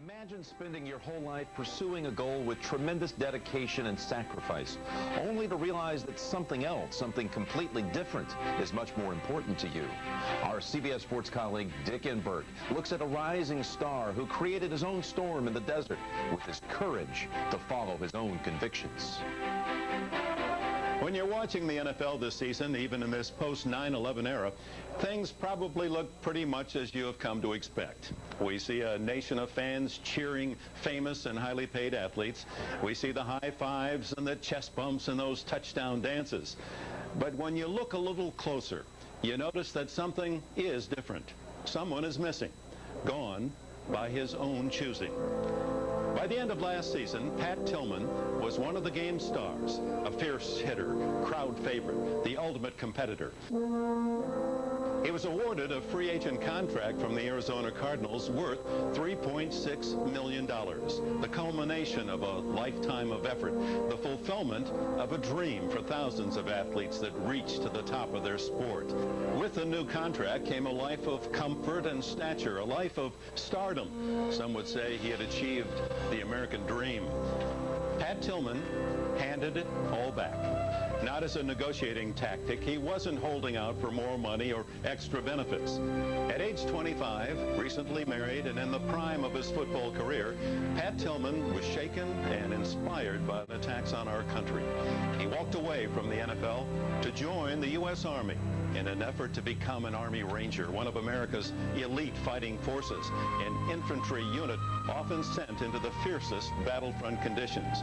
Imagine spending your whole life pursuing a goal with tremendous dedication and sacrifice, only to realize that something else, something completely different, is much more important to you. Our CBS Sports colleague, Dick Enberg, looks at a rising star who created his own storm in the desert with his courage to follow his own convictions. When you're watching the NFL this season, even in this post-9/11 era, things probably look pretty much as you have come to expect. We see a nation of fans cheering famous and highly paid athletes. We see the high fives and the chest bumps and those touchdown dances. But when you look a little closer, you notice that something is different. Someone is missing, gone by his own choosing. By the end of last season, Pat Tillman was one of the game's stars, a fierce hitter, crowd favorite, the ultimate competitor. He was awarded a free agent contract from the Arizona Cardinals worth $3.6 million, the culmination of a lifetime of effort, the fulfillment of a dream for thousands of athletes that reach to the top of their sport. With the new contract came a life of comfort and stature, a life of stardom. Some would say he had achieved the American dream. Pat Tillman handed it all back. Not as a negotiating tactic. He wasn't holding out for more money or extra benefits. At age 25, recently married and in the prime of his football career, Pat Tillman was shaken and inspired by the attacks on our country. He walked away from the NFL to join the U.S. Army in an effort to become an Army Ranger, one of America's elite fighting forces, an infantry unit often sent into the fiercest battlefront conditions.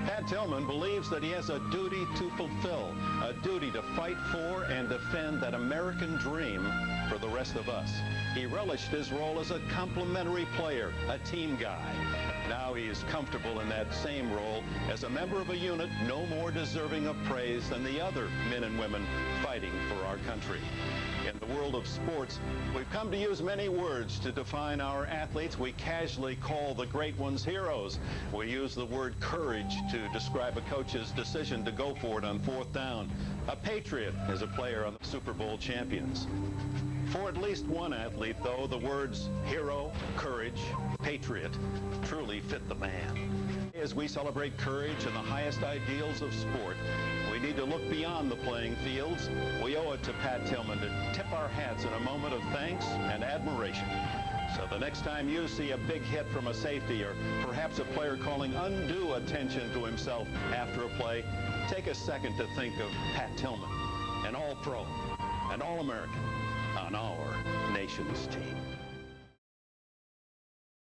Pat Tillman believes that he has a duty to fulfill, a duty to fight for and defend that American dream for the rest of us. He relished his role as a complimentary player, a team guy. Now he is comfortable in that same role as a member of a unit no more deserving of praise than the other men and women fighting for our country. In the world of sports, we've come to use many words to define our athletes. We casually call the great ones heroes. We use the word courage to describe a coach's decision to go for it on fourth down. A patriot is a player on the Super Bowl champions. For at least one athlete, though, the words hero, courage, patriot truly fit the man. As we celebrate courage and the highest ideals of sport, we need to look beyond the playing fields. We owe it to Pat Tillman to tip our hats in a moment of thanks and admiration. So the next time you see a big hit from a safety or perhaps a player calling undue attention to himself after a play, take a second to think of Pat Tillman, an All-Pro, an All-American on our nation's team.